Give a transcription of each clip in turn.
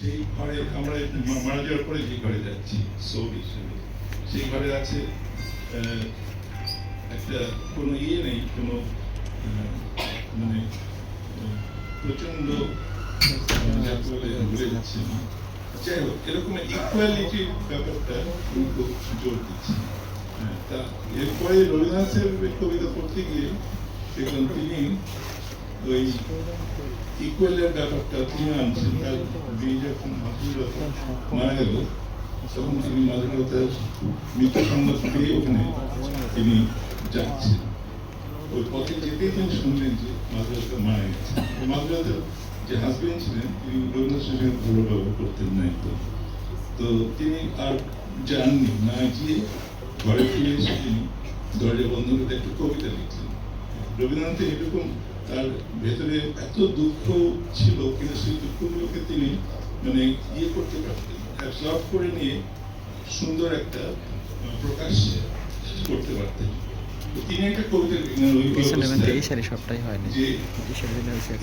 সেই ঘরে আমরা মারা যাওয়ার পরে যে ঘরে যাচ্ছি সৌদি, সেই ঘরে আছে একটা কোনো ইয়ে নেই, কোনো মানে প্রচন্ড ভুলে যাচ্ছে না। যাই হোক, এরকম ইকুয়ালিটির ব্যাপারটা খুব জোর দিচ্ছে। তা এরপরে রবীন্দ্রনাথের কবিতা পড়তে গিয়ে দেখলাম তিনি ওই ইকুয়ালের ব্যাপারটা তিনি আনছেন। তার মেয়ে যখন মাধুরলতা মারা গেল, তখন তিনি মাধুরলতার মৃত্যু সংবাদ পেয়ে ওখানে তিনি যাচ্ছেন। ওই পথে যেতেই তিনি শুনলেন যে মাধুরলতা মারা গেছে। মাধুরলতার যে হাজবেন্ড ছিলেন তিনি রবীন্দ্রনাথের সঙ্গে ভালো ব্যবহার করতেন না একদম। তো তিনি আর যাননি, না গিয়ে ঘরে ফিরে এসে তিনি দরজা বন্ধ করে একটা কবিতা লিখলেন। রবীন্দ্রনাথের এরকম তার ভেতরে এত দুঃখ ছিল, কিন্তু সেই দুঃখগুলোকে তিনি মানে ইয়ে করতে পারতেন, অ্যাবজর্ব করে নিয়ে সুন্দর একটা প্রকাশ করতে পারতেন। তিনি একটা কবিতা যে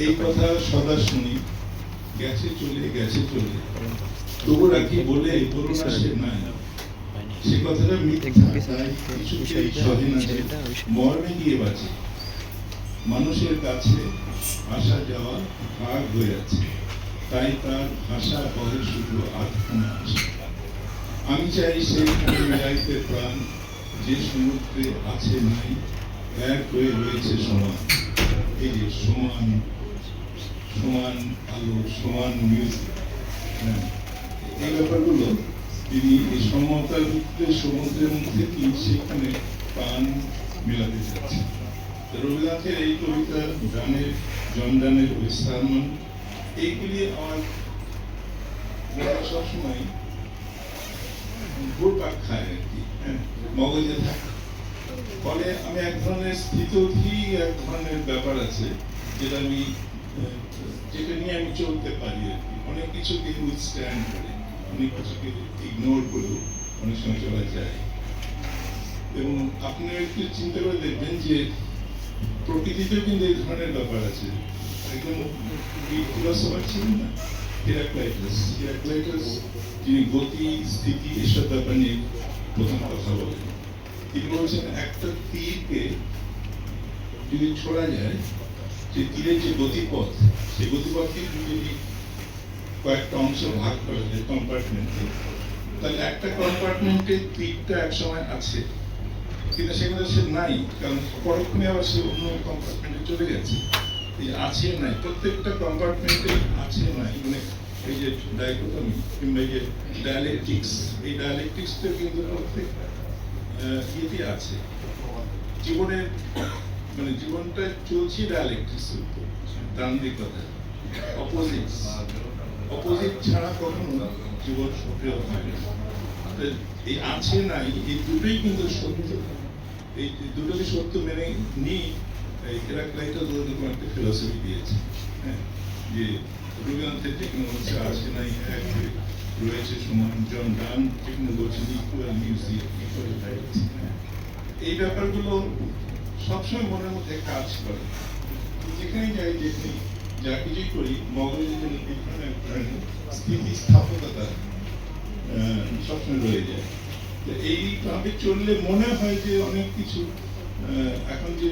এই কথা সদা শুনি, গেছে চলে গেছে চলে, তবু রাখি বলে বলুন না সে নাই, সে কথাটা মিথ্যা, তাই কিছুতেই স্বাধীন আছে, মর্মে গিয়ে বাঁচে, মানুষের কাছে আসা যাওয়া ভাগ হয়ে আছে, তাই তার ভাষা বলে শুধু আধখানা আসে। আমি চাই সেইখানে মিলাইতে প্রাণ, যে সমুদ্রে আছে নাই, এক হয়ে রয়েছে সমান। এই যে সমান, সমান আলো, সমান মিউজিক, হ্যাঁ, এই ব্যাপারগুলো তিনি এই সমতার সমুদ্রের মধ্যে তিনি সেখানে প্রাণ মেলাতে চাচ্ছেন। রবীন্দ্রনাথের এই কবিতা, গানের জনদানের ওই সারমন, এইগুলি আমার সবসময় ঘুরপাক খায় আর কি, হ্যাঁ, মগজে থাকে। ফলে আমি এক ধরনের স্থিতধী এক ধরনের ব্যাপার আছে যেটা নিয়ে আমি চলতে পারি আর কি। অনেক কিছুকে উইথস্ট্যান্ড করে, অনেক কিছুকে ইগনোর করেও অনেক সময় চলা যায়। এবং আপনি একটু চিন্তা করে দেখবেন যে প্রকৃতিতেও কিন্তু এই ধরনের ব্যাপার আছে। একদম ফিলোসফার ছিলেন না হেরাক্লাইটাস, যিনি গতি, স্থিতি এসব ব্যাপার নিয়ে প্রথম কথা বলেন। তিনি বলছেন একটা তীরকে যদি ছোড়া যায়, যে তীরের যে গতিপথ, সেই গতিপথকে যদি কয়েকটা অংশ ভাগ করা যায় কম্পার্টমেন্টে, তাহলে একটা কম্পার্টমেন্টে তীরটা একসময় আছে, কিন্তু সেখানে সে নাই, কারণ পরক্ষণে আবার সে অন্য কম্পার্টমেন্টে চলে গেছে। এই আছে নাই, প্রত্যেকটা কম্পার্টমেন্টে আছে নাই, মানে এই যে ডাইকোটমি কিংবা এই যে ডায়ালেকটিক্স, এই ডায়ালেকটিক্সটা কিন্তু প্রত্যেক ইয়েতে আছে। জীবনের মানে জীবনটা চলছে ডায়ালেকটিক্স, তান্ত্রিকতা, অপোজিট ছাড়া কখনো জীবন সক্রিয় হয় না। এই আছে নাই, এই দুটোই কিন্তু সত্য। এই দুটোকে সত্য মেনে নিয়ে হেরাক্লাইটাস একটা ফিলোসফি দিয়েছে, হ্যাঁ, যে রবীন্দ্রনাথের যেখানে বলছে আছে নাই এক রয়েছে সমান, জন ডান যেখানে বলছেন ইকুয়াল মিউজিক, ইকুয়াল রাইট। এই ব্যাপারগুলো সবসময় মনের মধ্যে কাজ করে। যেখানেই যাই, যেখানে যা কিছুই করি, মগজের জন্য স্থিতিস্থাপকতা সবসময় রয়ে যায়। এইভাবে চললে মনে হয় যে অনেক কিছু, এখন যে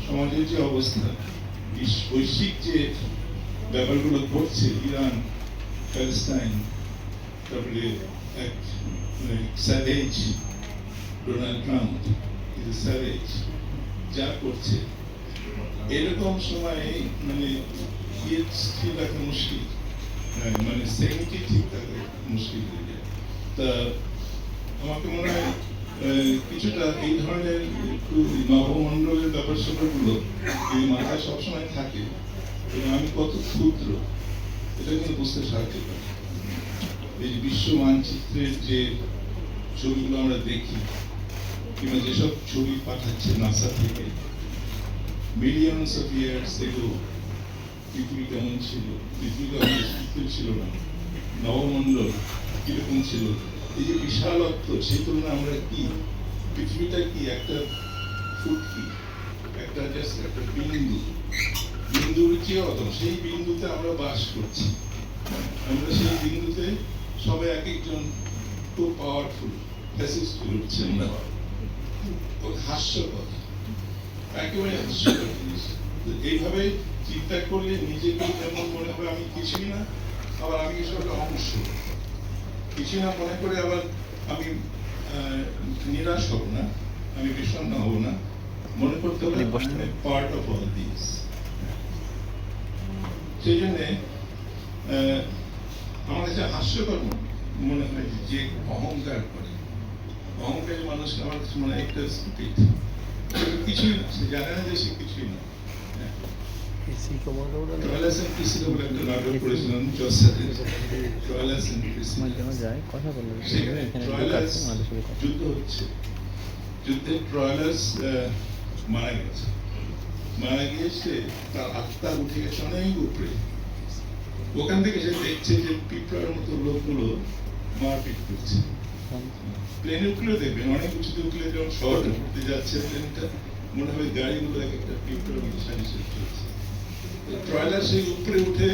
সমাজের যে অবস্থা, বৈশ্বিক যে ব্যাপারগুলো ঘটছে, ইরান, প্যালেস্টাইন, তারপরে এক স্যাভেজ ডোনাল্ড ট্রাম্প, স্যাভেজ যা করছে, এরকম সময় মানে স্থির রাখা মুশকিল, মানে সেমিটি ঠিক থাকা মুশকিল হয়ে যায়। তা আমাকে মনে হয় কিছুটা এই ধরনের একটু নবমণ্ডলের ব্যাপার স্যাপারগুলো এই মাথায় সবসময় থাকে, এবং আমি কত ক্ষুদ্র এটা কিন্তু বুঝতে সাহায্য করে। এই বিশ্ব মানচিত্রের যে ছবিগুলো আমরা দেখি, কিংবা যেসব ছবি পাঠাচ্ছে নাসা থেকে, মিলিয়নস অফ ইয়ার্স এগো পৃথিবী কেমন ছিল, পৃথিবী কেমন ছিল না, নবমণ্ডল কিরকম ছিল, এই যে বিশালত্ব, সেই তুলনায় আমরা কি, পৃথিবীটা কি একটা ফুটকি, একটা জাস্ট একটা বিন্দুর চেয়ে অত, সেই বিন্দুতে আমরা বাস করছি। আমরা সেই বিন্দুতে সবাই এক একজন খুব পাওয়ারফুল ফ্যাসিস্ট উঠছে মনে হয়, হাস্যকর, একেবারে হাস্যকর জিনিস। এইভাবে চিন্তা করলে নিজেকে যেমন মনে হবে আমি কিছুই না, আবার আমি কিছু একটা অংশ, কিছুই না মনে করে আবার আমি নিরাশ হব না, আমি বিষণ্ণ হব না, মনে করতে হবে পার্ট অফ অল দিস। সেই জন্যে আমার কাছে হাস্যকর মনে হয় যে অহংকার করে, অহংকারী মানুষকে আমার কাছে মনে হয় একটা স্টুপিড, কিছুই না, সে জানে না যে সে কিছুই না। যুদ্ধ হচ্ছে, যুদ্ধে ট্রয়ালার্স মারা গেছে, মারা গিয়েছে, তার আত্মা উঠে গেছে অনেক উপরে। ওখান থেকে সে দেখছে যে পিঁপড়ার মতো লোকগুলো মারপিট করছে। প্লেনে উঠলেও দেখবেন অনেক উঁচুতে উঠলে যখন শহরে উঠতে যাচ্ছে প্লেনটা, মনে হবে গাড়িগুলো এক একটা পিঁপড়ার মতো সারি সারি চলছে। ট্রয়লার সেই উপরে উঠে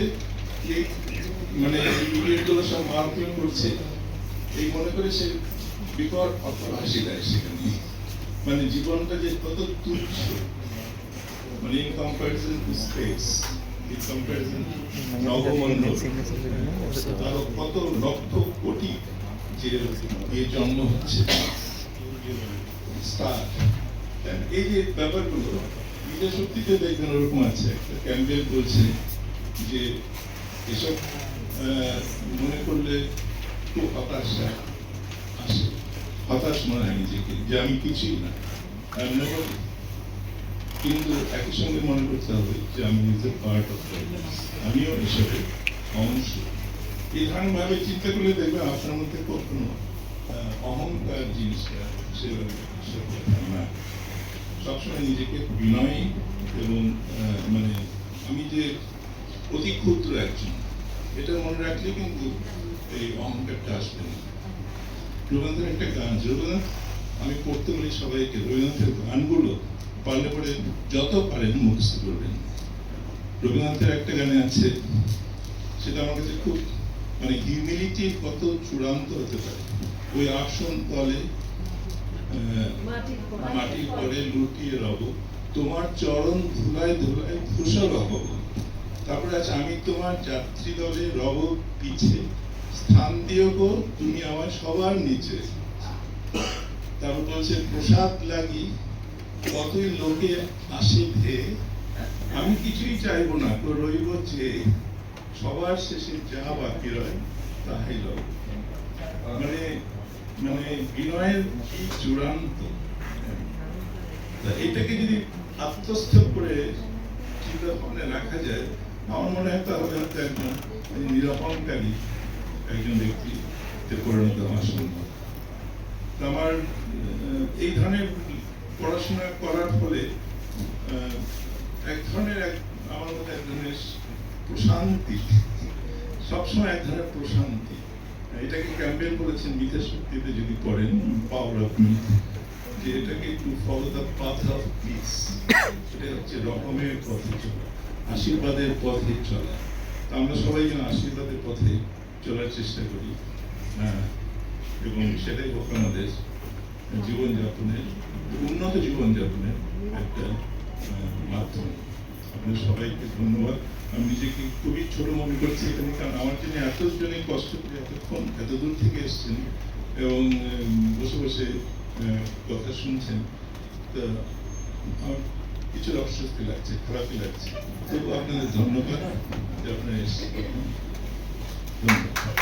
মানে ইউনিটগুলো সব মারপিট করছে, এই মনে করে সে বিকট হাসি দেয় সেখানে। মানে জীবনটা যে কত তুচ্ছ, মানে in comparison to space, in comparison নবমণ্ডল, আরো কত লক্ষ কোটি যে জন্ম হচ্ছে স্টার। এই যে ব্যাপারগুলো নিজের শক্তিতে দেখবেন ওরকম আছে। একটা ক্যাম্পেল বলছে যে এসব মনে করলে খুব হতাশা আসে, হতাশ মনে হয় নিজেকে যে আমি কিছুই না, কিন্তু একই সঙ্গে মনে করতে হবে যে আমি নিজের পার্ট অফ, আমিও এসবের অংশ। এই ধরনের ভাবে চিন্তা করলে দেখবেন আপনার মধ্যে কখনো অহংকার জিনিসটা সেভাবে না, সবসময় নিজেকে বিনয়ী এবং মানে আমি যে অতি ক্ষুদ্র একজন, এটা মনে রাখলে কিন্তু এই অহংকারটা আসবে না। রবীন্দ্রনাথের একটা গান, রবীন্দ্রনাথ আমি পড়তে বলি সবাইকে, রবীন্দ্রনাথের গানগুলো পারলে পরে যত পারেন মুখস্থ করবেন। রবীন্দ্রনাথের একটা গানে আছে, সেটা আমার কাছে খুব মানে হিউমিলিটি কত চূড়ান্ত হতে পারে। ওই আসন তলে মাটির পরে লুটিয়ে রব, তোমার চরণ ধুলায় ধুলায় ধূসর হব। তারপরে আছে আমি তোমার যাত্রী দলে রব পিছে, স্থান দিও গো তুমি আমার সবার নিচে। তারপর বলছে প্রসাদ লাগি কতই লোকে আসে ধেয়ে, আমি কিছুই চাইবো না তো রইব যে, সবার শেষে যা বাকি রয় তাহাই লব। মানে মানে বিনয়ের কি চূড়ান্ত, এটাকে যদি আত্মস্থ করে চিন্তা ভাবনা রাখা যায়, আমার মনে হয় তাহলে হয়তো একজন নিরহংকারী একজন ব্যক্তিতে পরিণত হওয়া সম্ভব। আমার এই ধরনের পড়াশোনা করার ফলে এক ধরনের আমার মধ্যে এক ধরনের প্রশান্তি, সবসময় এক ধরনের প্রশান্তি। এটাকে ক্যাম্পেল বলেছেন মিথের শক্তিতে যদি পড়েন, পাওয়ার অফ মিথ, যে এটাকে to follow the path of piece, এটা হচ্ছে রকমের পথে চলা, আশীর্বাদের পথে চলা। আমরা সবাই যেন আশীর্বাদের পথে চলার চেষ্টা করি, এবং সেটাই হোক আমাদের জীবনযাপনের, উন্নত জীবনযাপনের একটা মাধ্যম। আপনাদের সবাইকে ধন্যবাদ। আমি নিজেকে খুবই ছোট মনে করছি এখানে, কারণ আমার জন্য এতজনে কষ্ট করে এতক্ষণ এত দূর থেকে এসছেন এবং বসে বসে কথা শুনছেন, তো আমার কিছু অস্বস্তি লাগছে, খারাপই লাগছে। তবু আপনাদের ধন্যবাদ যে আপনারা এসেছেন। ধন্যবাদ।